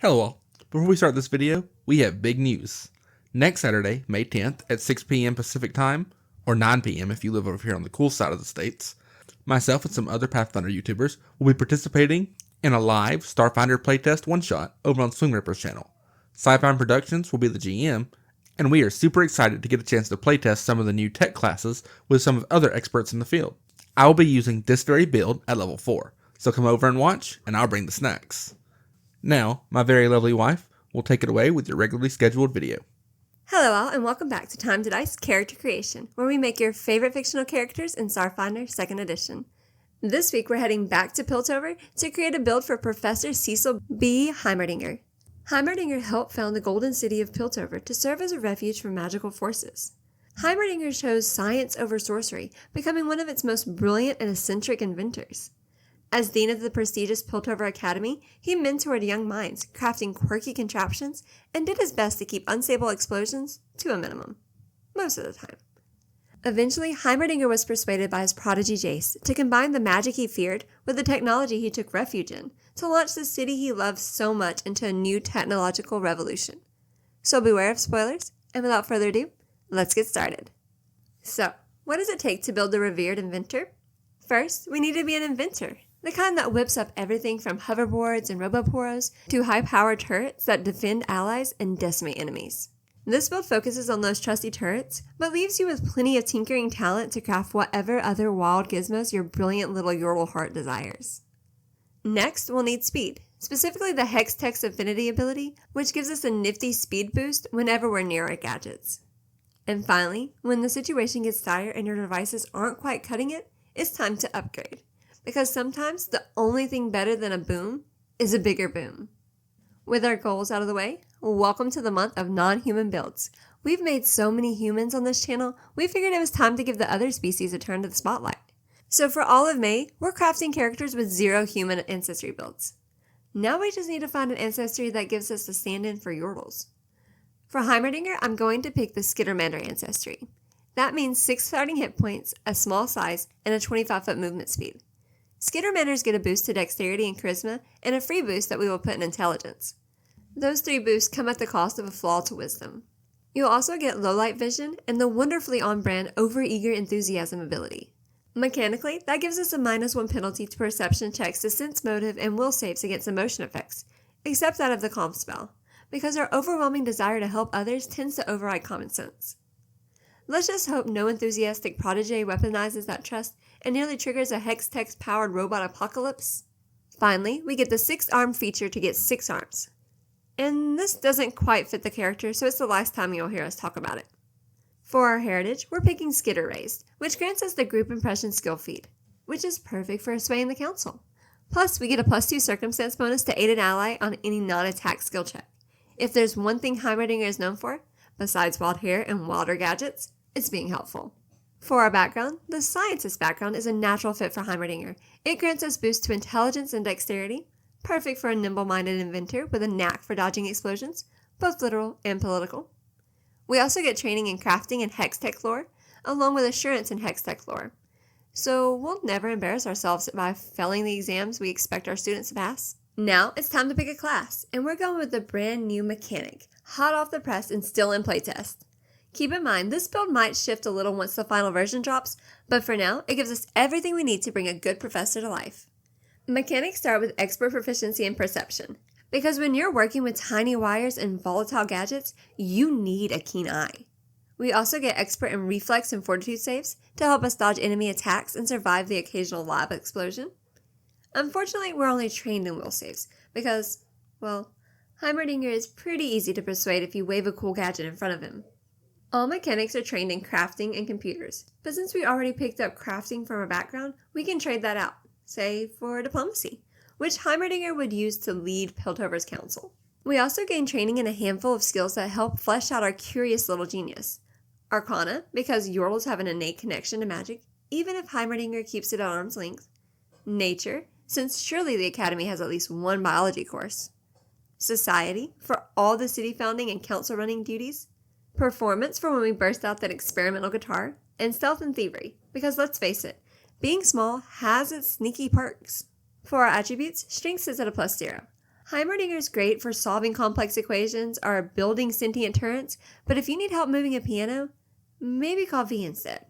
Hello all. Before we start this video, we have big news. Next Saturday, May 10th at 6 p.m. Pacific Time, or 9 p.m. if you live over here on the cool side of the states, myself and some other Pathfinder YouTubers will be participating in a live Starfinder playtest one-shot over on Swing Ripper's channel. Sci-Fi Productions will be the GM, and we are super excited to get a chance to playtest some of the new tech classes with some of other experts in the field. I will be using this very build at level 4, so come over and watch, and I'll bring the snacks. Now, my very lovely wife will take it away with your regularly scheduled video. Hello all, and welcome back to Time to Dice Character Creation, where we make your favorite fictional characters in Starfinder 2nd Edition. This week we're heading back to Piltover to create a build for Professor Cecil B. Heimerdinger. Heimerdinger helped found the Golden City of Piltover to serve as a refuge for magical forces. Heimerdinger chose science over sorcery, becoming one of its most brilliant and eccentric inventors. As dean of the prestigious Piltover Academy, he mentored young minds, crafting quirky contraptions, and did his best to keep unstable explosions to a minimum. Most of the time. Eventually, Heimerdinger was persuaded by his prodigy Jace to combine the magic he feared with the technology he took refuge in, to launch the city he loved so much into a new technological revolution. So beware of spoilers, and without further ado, let's get started. So, what does it take to build a revered inventor? First, we need to be an inventor. The kind that whips up everything from hoverboards and roboporos to high-powered turrets that defend allies and decimate enemies. This build focuses on those trusty turrets, but leaves you with plenty of tinkering talent to craft whatever other wild gizmos your brilliant little Yordle heart desires. Next, we'll need speed, specifically the Hextech's Affinity ability, which gives us a nifty speed boost whenever we're near our gadgets. And finally, when the situation gets dire and your devices aren't quite cutting it, it's time to upgrade. Because sometimes the only thing better than a boom is a bigger boom. With our goals out of the way, welcome to the month of non-human builds. We've made so many humans on this channel, we figured it was time to give the other species a turn to the spotlight. So for all of May, we're crafting characters with 0 human ancestry builds. Now we just need to find an ancestry that gives us the stand-in for Yordles. For Heimerdinger, I'm going to pick the Skittermander ancestry. That means 6 starting hit points, a small size, and a 25-foot movement speed. Skittermanders get a boost to dexterity and charisma, and a free boost that we will put in intelligence. Those 3 boosts come at the cost of a flaw to wisdom. You'll also get low light vision and the wonderfully on-brand overeager enthusiasm ability. Mechanically, that gives us a -1 penalty to perception checks to sense motive and will saves against emotion effects, except that of the calm spell, because our overwhelming desire to help others tends to override common sense. Let's just hope no enthusiastic protege weaponizes that trust and nearly triggers a Hextech-powered robot apocalypse. Finally, we get the 6-arm feature to get 6 arms. And this doesn't quite fit the character, so it's the last time you'll hear us talk about it. For our heritage, we're picking Skitter Raised, which grants us the group impression skill feat, which is perfect for swaying the council. Plus, we get a +2 circumstance bonus to aid an ally on any non-attack skill check. If there's one thing Heimerdinger is known for, besides wild hair and wilder gadgets, it's being helpful. For our background, the scientist background is a natural fit for Heimerdinger. It grants us boosts to intelligence and dexterity, perfect for a nimble-minded inventor with a knack for dodging explosions, both literal and political. We also get training in crafting and Hextech lore, along with assurance in Hextech lore. So we'll never embarrass ourselves by failing the exams we expect our students to pass. Now it's time to pick a class, and we're going with the brand new mechanic, hot off the press and still in playtest. Keep in mind, this build might shift a little once the final version drops, but for now, it gives us everything we need to bring a good professor to life. Mechanics start with expert proficiency in perception, because when you're working with tiny wires and volatile gadgets, you need a keen eye. We also get expert in reflex and fortitude saves to help us dodge enemy attacks and survive the occasional lab explosion. Unfortunately, we're only trained in will saves, because, well, Heimerdinger is pretty easy to persuade if you wave a cool gadget in front of him. All mechanics are trained in crafting and computers, but since we already picked up crafting from our background, we can trade that out, say for diplomacy, which Heimerdinger would use to lead Piltover's council. We also gain training in a handful of skills that help flesh out our curious little genius. Arcana, because Yordles have an innate connection to magic, even if Heimerdinger keeps it at arm's length. Nature, since surely the Academy has at least one biology course. Society, for all the city founding and council running duties. Performance for when we burst out that experimental guitar, and stealth and thievery, because let's face it, being small has its sneaky perks. For our attributes, strength sits at a +0. Heimerdinger is great for solving complex equations or building sentient turrets, but if you need help moving a piano, maybe call V instead.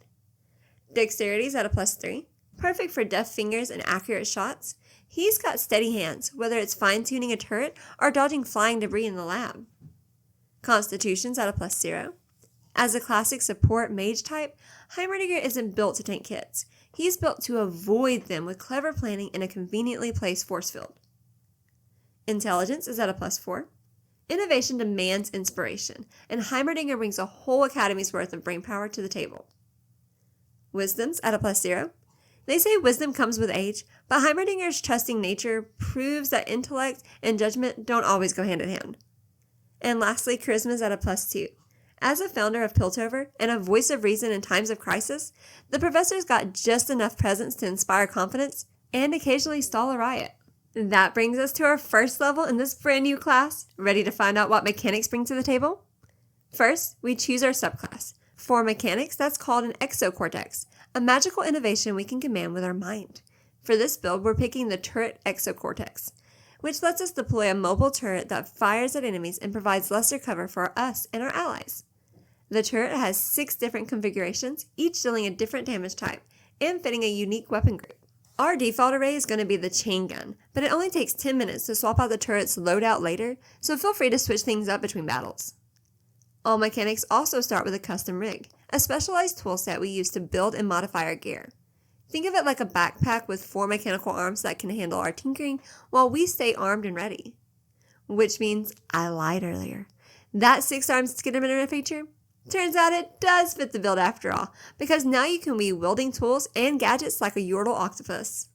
Dexterity is at a +3, perfect for deft fingers and accurate shots. He's got steady hands, whether it's fine-tuning a turret or dodging flying debris in the lab. Constitution's at a +0. As a classic support mage type, Heimerdinger isn't built to tank hits. He's built to avoid them with clever planning and a conveniently placed force field. Intelligence is at a +4. Innovation demands inspiration, and Heimerdinger brings a whole academy's worth of brainpower to the table. Wisdom's at a +0. They say wisdom comes with age, but Heimerdinger's trusting nature proves that intellect and judgment don't always go hand in hand. And lastly, charisma's at a +2. As a founder of Piltover and a voice of reason in times of crisis, the professor's got just enough presence to inspire confidence and occasionally stall a riot. That brings us to our first level in this brand new class. Ready to find out what mechanics bring to the table? First, we choose our subclass. For mechanics, that's called an exocortex, a magical innovation we can command with our mind. For this build, we're picking the turret exocortex, which lets us deploy a mobile turret that fires at enemies and provides lesser cover for us and our allies. The turret has 6 different configurations, each dealing a different damage type and fitting a unique weapon group. Our default array is going to be the chain gun, but it only takes 10 minutes to swap out the turret's loadout later, so feel free to switch things up between battles. All mechanics also start with a custom rig, a specialized toolset we use to build and modify our gear. Think of it like a backpack with 4 mechanical arms that can handle our tinkering while we stay armed and ready. Which means I lied earlier. That 6-armed Skidaminer feature? Turns out it does fit the build after all, because now you can weave wielding tools and gadgets like a Yordle octopus.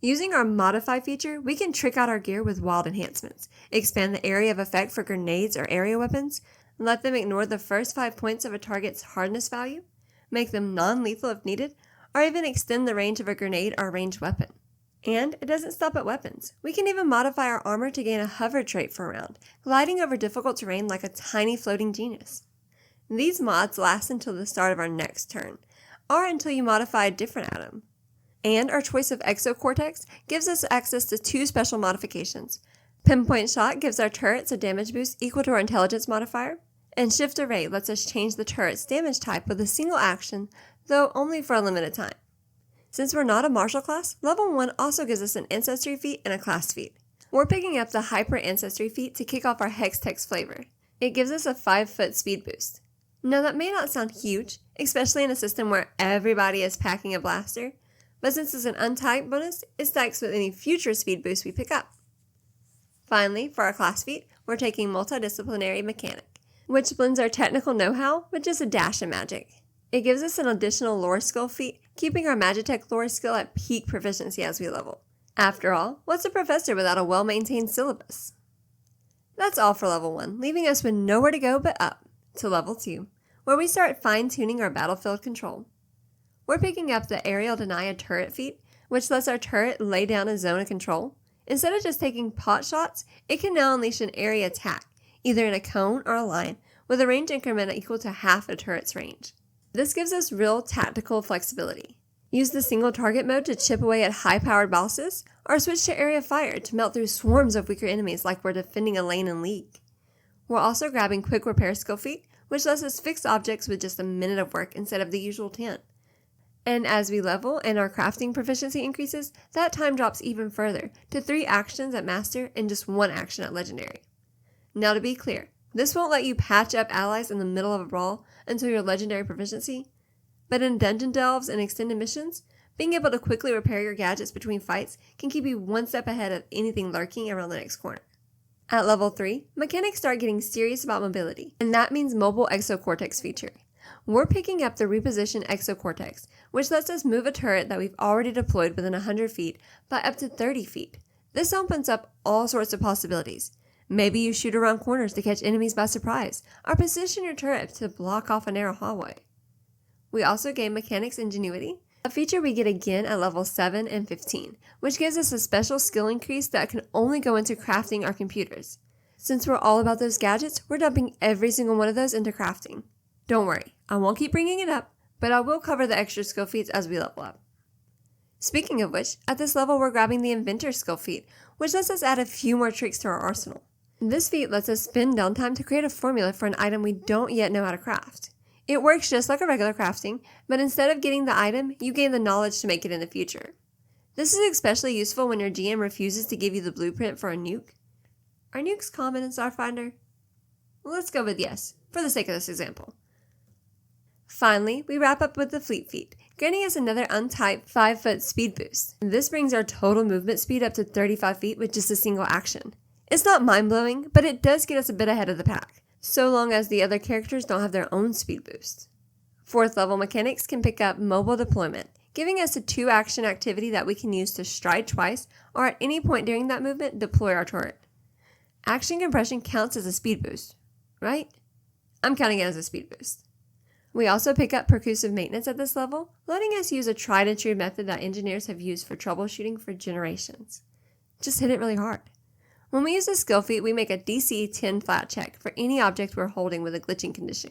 Using our modify feature, we can trick out our gear with wild enhancements, expand the area of effect for grenades or area weapons, let them ignore the first 5 points of a target's hardness value, make them non-lethal if needed, or even extend the range of a grenade or ranged weapon. And it doesn't stop at weapons. We can even modify our armor to gain a hover trait for a round, gliding over difficult terrain like a tiny floating genius. These mods last until the start of our next turn, or until you modify a different atom. And our choice of exocortex gives us access to 2 special modifications. Pinpoint shot gives our turrets a damage boost equal to our intelligence modifier, and shift array lets us change the turret's damage type with a single action, though only for a limited time. Since we're not a martial class, level 1 also gives us an ancestry feat and a class feat. We're picking up the hyper ancestry feat to kick off our Hextech flavor. It gives us a 5-foot speed boost. Now that may not sound huge, especially in a system where everybody is packing a blaster, but since it's an untagged bonus, it stacks with any future speed boost we pick up. Finally, for our class feat, we're taking multidisciplinary mechanic, which blends our technical know-how with just a dash of magic. It gives us an additional lore skill feat, keeping our Magitech lore skill at peak proficiency as we level. After all, what's a professor without a well-maintained syllabus? That's all for level 1, leaving us with nowhere to go but up. To level 2, where we start fine-tuning our battlefield control. We're picking up the aerial deny a turret feat, which lets our turret lay down a zone of control. Instead of just taking pot shots, it can now unleash an area attack, either in a cone or a line, with a range increment equal to half a turret's range. This gives us real tactical flexibility. Use the single target mode to chip away at high-powered bosses, or switch to area fire to melt through swarms of weaker enemies like we're defending a lane in League. We're also grabbing quick repair skill feat, which lets us fix objects with just a minute of work instead of the usual 10. And as we level and our crafting proficiency increases, that time drops even further to 3 actions at Master and just 1 action at Legendary. Now to be clear, this won't let you patch up allies in the middle of a brawl until your Legendary proficiency, but in dungeon delves and extended missions, being able to quickly repair your gadgets between fights can keep you 1 step ahead of anything lurking around the next corner. At level 3, mechanics start getting serious about mobility, and that means mobile exocortex feature. We're picking up the reposition exocortex, which lets us move a turret that we've already deployed within 100 feet by up to 30 feet. This opens up all sorts of possibilities. Maybe you shoot around corners to catch enemies by surprise, or position your turret to block off a narrow hallway. We also gain mechanics ingenuity, a feature we get again at level 7 and 15, which gives us a special skill increase that can only go into crafting our computers. Since we're all about those gadgets, we're dumping every single one of those into crafting. Don't worry, I won't keep bringing it up, but I will cover the extra skill feats as we level up. Speaking of which, at this level we're grabbing the Inventor skill feat, which lets us add a few more tricks to our arsenal. This feat lets us spend downtime to create a formula for an item we don't yet know how to craft. It works just like a regular crafting, but instead of getting the item, you gain the knowledge to make it in the future. This is especially useful when your GM refuses to give you the blueprint for a nuke. Are nukes common in Starfinder? Let's go with yes, for the sake of this example. Finally, we wrap up with the Fleet feat, granting us another untyped 5-foot speed boost. This brings our total movement speed up to 35 feet with just a single action. It's not mind-blowing, but it does get us a bit ahead of the pack, so long as the other characters don't have their own speed boost. 4th level mechanics can pick up mobile deployment, giving us a 2-action activity that we can use to stride twice or at any point during that movement deploy our turret. Action compression counts as a speed boost, right? I'm counting it as a speed boost. We also pick up percussive maintenance at this level, letting us use a tried and true method that engineers have used for troubleshooting for generations. Just hit it really hard. When we use this skill feat, we make a DC 10 flat check for any object we're holding with a glitching condition.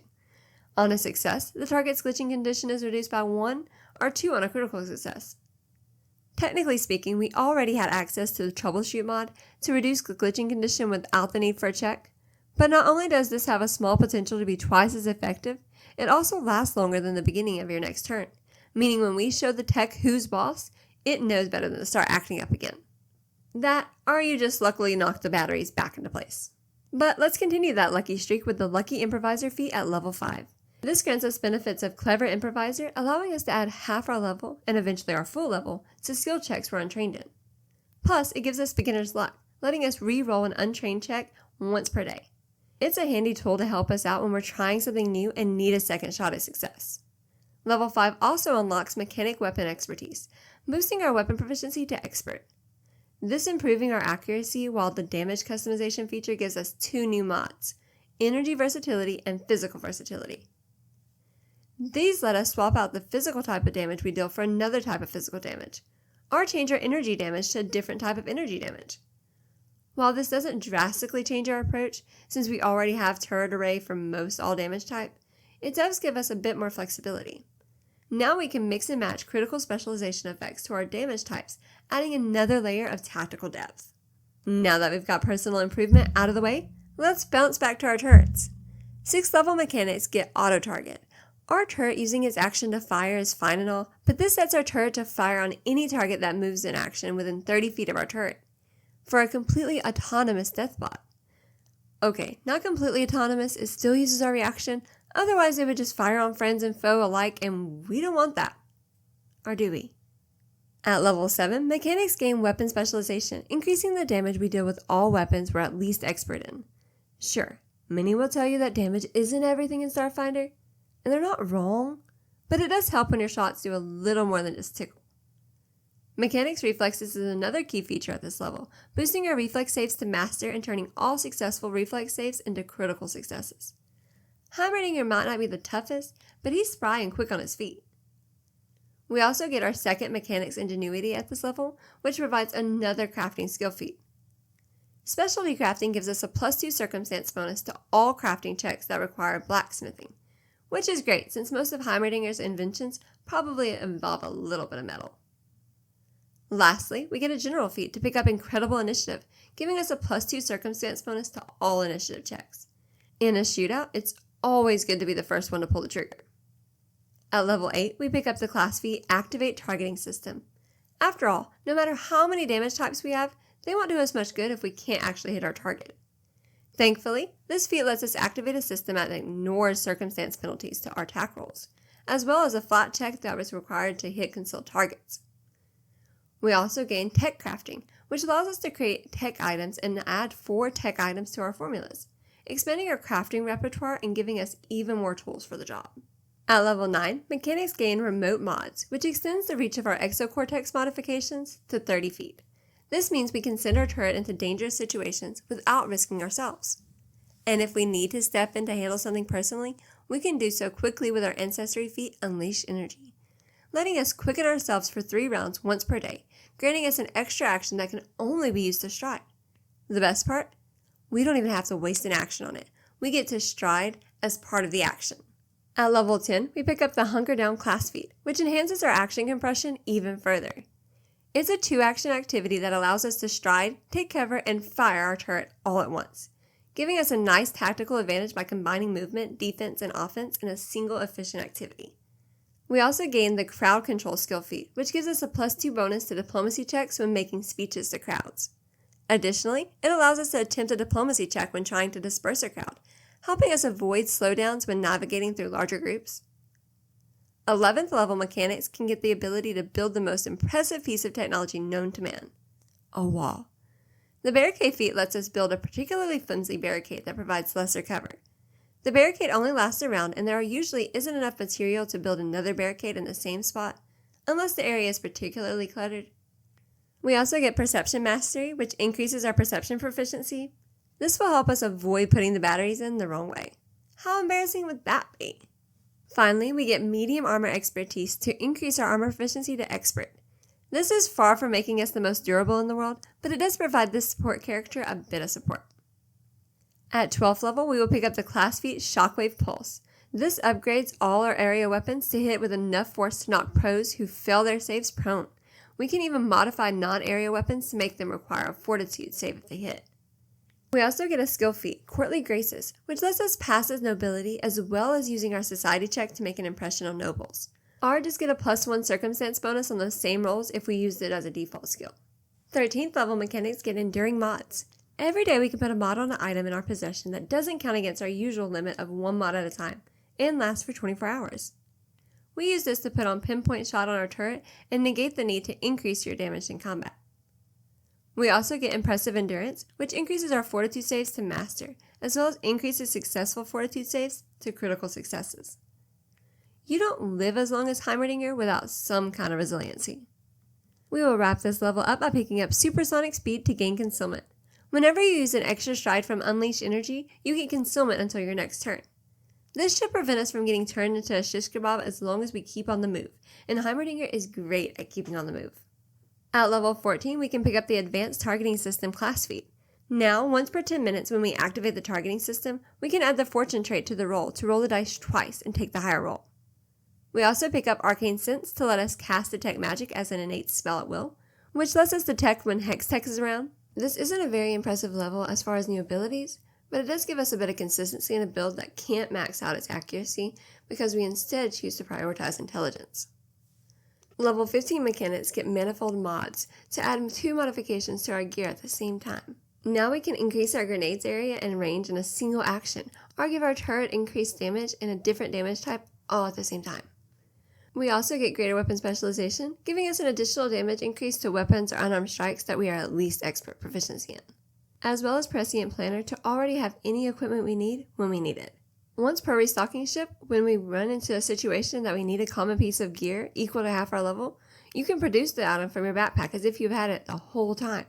On a success, the target's glitching condition is reduced by 1 or 2 on a critical success. Technically speaking, we already had access to the Troubleshoot mod to reduce the glitching condition without the need for a check, but not only does this have a small potential to be twice as effective, it also lasts longer than the beginning of your next turn, meaning when we show the tech who's boss, it knows better than to start acting up again. That, or you just luckily knocked the batteries back into place. But let's continue that lucky streak with the Lucky Improviser feat at level 5. This grants us benefits of Clever Improviser, allowing us to add half our level, and eventually our full level, to skill checks we're untrained in. Plus, it gives us beginner's luck, letting us re-roll an untrained check once per day. It's a handy tool to help us out when we're trying something new and need a second shot at success. Level 5 also unlocks Mechanic Weapon Expertise, boosting our weapon proficiency to Expert. This improving our accuracy, while the damage customization feature gives us 2 new mods, Energy Versatility and Physical Versatility. These let us swap out the physical type of damage we deal for another type of physical damage, or change our energy damage to a different type of energy damage. While this doesn't drastically change our approach, since we already have turret array for most all damage type, it does give us a bit more flexibility. Now we can mix and match critical specialization effects to our damage types, adding another layer of tactical depth. Now that we've got personal improvement out of the way, let's bounce back to our turrets. 6th level mechanics get auto target. Our turret using its action to fire is fine and all, but this sets our turret to fire on any target that moves in action within 30 feet of our turret, for a completely autonomous death bot. Okay, not completely autonomous, it still uses our reaction, otherwise it would just fire on friends and foe alike, and we don't want that. Or do we? At level 7, mechanics gain weapon specialization, increasing the damage we deal with all weapons we're at least expert in. Sure, many will tell you that damage isn't everything in Starfinder, and they're not wrong, but it does help when your shots do a little more than just tickle. Mechanics Reflexes is another key feature at this level, boosting our reflex saves to master and turning all successful reflex saves into critical successes. Heimerdinger might not be the toughest, but he's spry and quick on his feet. We also get our second Mechanics Ingenuity at this level, which provides another crafting skill feat. Specialty Crafting gives us a +2 circumstance bonus to all crafting checks that require blacksmithing, which is great since most of Heimerdinger's inventions probably involve a little bit of metal. Lastly, we get a general feat to pick up Incredible Initiative, giving us a +2 circumstance bonus to all initiative checks. In a shootout, it's always good to be the first one to pull the trigger. At level 8, we pick up the class feat Activate Targeting System. After all, no matter how many damage types we have, they won't do us much good if we can't actually hit our target. Thankfully, this feat lets us activate a system that ignores circumstance penalties to our attack rolls, as well as a flat check that was required to hit concealed targets. We also gain Tech Crafting, which allows us to create tech items and add 4 tech items to our formulas, expanding our crafting repertoire and giving us even more tools for the job. At level 9, mechanics gain Remote Mods, which extends the reach of our Exocortex modifications to 30 feet. This means we can send our turret into dangerous situations without risking ourselves. And if we need to step in to handle something personally, we can do so quickly with our Ancestry feat Unleash Energy, letting us quicken ourselves for 3 rounds once per day, granting us an extra action that can only be used to stride. The best part? We don't even have to waste an action on it. We get to stride as part of the action. At level 10, we pick up the Hunker Down class feat, which enhances our action compression even further. It's a 2-action activity that allows us to stride, take cover, and fire our turret all at once, giving us a nice tactical advantage by combining movement, defense, and offense in a single efficient activity. We also gain the crowd control skill feat, which gives us a +2 bonus to diplomacy checks when making speeches to crowds. Additionally, it allows us to attempt a diplomacy check when trying to disperse a crowd, helping us avoid slowdowns when navigating through larger groups. 11th level mechanics can get the ability to build the most impressive piece of technology known to man: a wall. The barricade feat lets us build a particularly flimsy barricade that provides lesser cover. The barricade only lasts a round, and there usually isn't enough material to build another barricade in the same spot, unless the area is particularly cluttered. We also get Perception Mastery, which increases our perception proficiency. This will help us avoid putting the batteries in the wrong way. How embarrassing would that be? Finally, we get Medium Armor Expertise to increase our armor proficiency to Expert. This is far from making us the most durable in the world, but it does provide this support character a bit of support. At 12th level, we will pick up the class feat Shockwave Pulse. This upgrades all our area weapons to hit with enough force to knock pros who fail their saves prone. We can even modify non-area weapons to make them require a Fortitude save if they hit. We also get a skill feat, Courtly Graces, which lets us pass as nobility as well as using our society check to make an impression on nobles. Or just get a +1 circumstance bonus on those same rolls if we used it as a default skill. 13th level mechanics get Enduring Mods. Every day we can put a mod on an item in our possession that doesn't count against our usual limit of 1 mod at a time and lasts for 24 hours. We use this to put on Pinpoint Shot on our turret and negate the need to increase your damage in combat. We also get Impressive Endurance, which increases our Fortitude saves to Master, as well as increases successful Fortitude saves to critical successes. You don't live as long as Heimerdinger without some kind of resiliency. We will wrap this level up by picking up Supersonic Speed to gain Concealment. Whenever you use an extra stride from Unleashed Energy, you get Concealment until your next turn. This should prevent us from getting turned into a shish kebab as long as we keep on the move, and Heimerdinger is great at keeping on the move. At level 14, we can pick up the Advanced Targeting System class feat. Now, once per 10 minutes when we activate the targeting system, we can add the Fortune trait to the roll to roll the dice twice and take the higher roll. We also pick up Arcane Sense to let us cast Detect Magic as an innate spell at will, which lets us detect when Hextech is around. This isn't a very impressive level as far as new abilities, but it does give us a bit of consistency in a build that can't max out its accuracy because we instead choose to prioritize intelligence. Level 15 mechanics get Manifold Mods to add 2 modifications to our gear at the same time. Now we can increase our grenades area and range in a single action, or give our turret increased damage and a different damage type all at the same time. We also get Greater Weapon Specialization, giving us an additional damage increase to weapons or unarmed strikes that we are at least expert proficiency in, as well as Prescient Planner to already have any equipment we need when we need it. Once per restocking ship, when we run into a situation that we need a common piece of gear equal to half our level, you can produce the item from your backpack as if you've had it the whole time.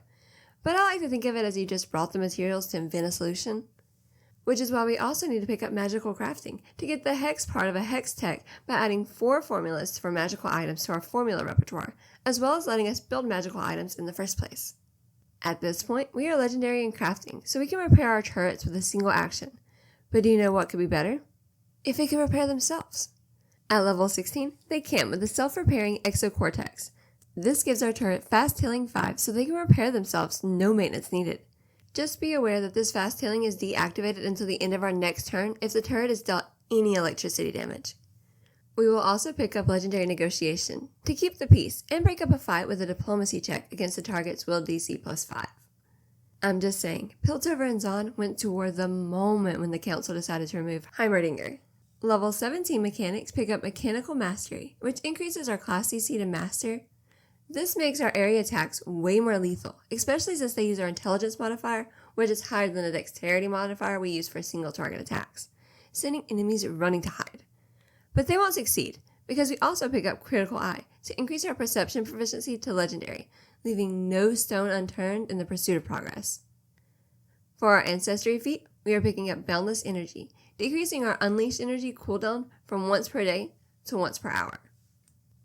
But I like to think of it as you just brought the materials to invent a solution. Which is why we also need to pick up Magical Crafting to get the Hex part of a Hex Tech by adding 4 formulas for magical items to our formula repertoire, as well as letting us build magical items in the first place. At this point, we are legendary in crafting, so we can repair our turrets with a single action. But do you know what could be better? If they could repair themselves. At level 16, they can with the self-repairing Exocortex. This gives our turret fast healing 5 so they can repair themselves, no maintenance needed. Just be aware that this fast healing is deactivated until the end of our next turn if the turret is dealt any electricity damage. We will also pick up Legendary Negotiation to keep the peace and break up a fight with a diplomacy check against the target's will DC +5. I'm just saying, Piltover and Zahn went to war the moment when the council decided to remove Heimerdinger. Level 17 mechanics pick up Mechanical Mastery, which increases our class CC to Master. This makes our area attacks way more lethal, especially since they use our Intelligence modifier, which is higher than the Dexterity modifier we use for single target attacks, sending enemies running to hide. But they won't succeed, because we also pick up Critical Eye to increase our Perception proficiency to Legendary, leaving no stone unturned in the pursuit of progress. For our Ancestry feat, we are picking up Boundless Energy, decreasing our Unleashed Energy cooldown from once per day to once per hour.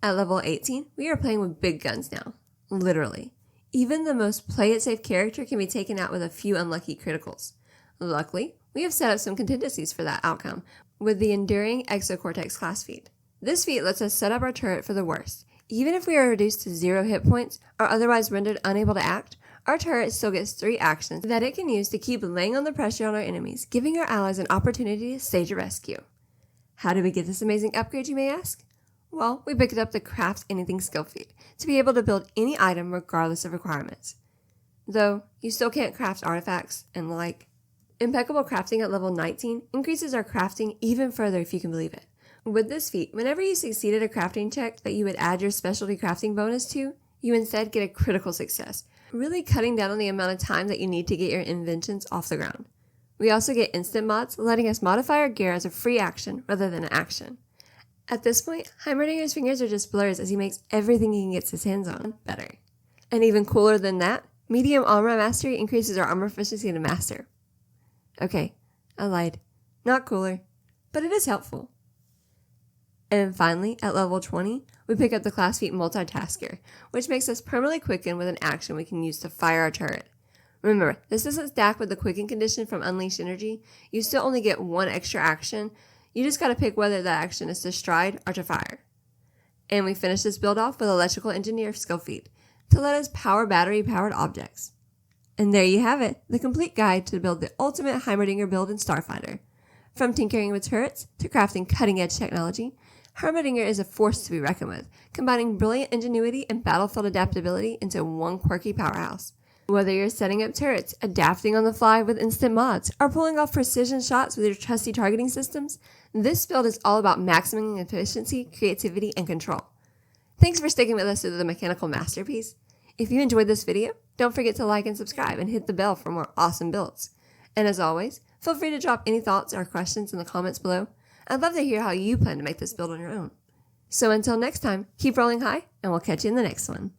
At level 18, we are playing with big guns now. Literally. Even the most play-it-safe character can be taken out with a few unlucky criticals. Luckily, we have set up some contingencies for that outcome with the Enduring Exocortex class feat. This feat lets us set up our turret for the worst, Even if we are reduced to 0 hit points or otherwise rendered unable to act, our turret still gets 3 actions that it can use to keep laying on the pressure on our enemies, giving our allies an opportunity to stage a rescue. How did we get this amazing upgrade, you may ask? Well, we picked up the Craft Anything skill feat to be able to build any item regardless of requirements. Though, you still can't craft artifacts and the like. Impeccable crafting at level 19 increases our crafting even further if you can believe it. With this feat, whenever you succeeded a crafting check that you would add your specialty crafting bonus to, you instead get a critical success, really cutting down on the amount of time that you need to get your inventions off the ground. We also get instant mods, letting us modify our gear as a free action rather than an action. At this point, Heimerdinger's fingers are just blurs as he makes everything he can get his hands on better. And even cooler than that, medium armor mastery increases our armor efficiency to master. Okay, I lied. Not cooler, but it is helpful. And then finally, at level 20, we pick up the class feat Multitasker, which makes us permanently quicken with an action we can use to fire our turret. Remember, this doesn't stack with the quicken condition from Unleash Energy. You still only get 1 extra action. You just gotta pick whether that action is to stride or to fire. And we finish this build off with Electrical Engineer skill feat to let us power battery-powered objects. And there you have it, the complete guide to build the ultimate Heimerdinger build in Starfinder. From tinkering with turrets to crafting cutting-edge technology, Heimerdinger is a force to be reckoned with, combining brilliant ingenuity and battlefield adaptability into one quirky powerhouse. Whether you're setting up turrets, adapting on the fly with instant mods, or pulling off precision shots with your trusty targeting systems, this build is all about maximizing efficiency, creativity, and control. Thanks for sticking with us through the mechanical masterpiece. If you enjoyed this video, don't forget to like and subscribe and hit the bell for more awesome builds. And as always, feel free to drop any thoughts or questions in the comments below. I'd love to hear how you plan to make this build on your own. So until next time, keep rolling high, and we'll catch you in the next one.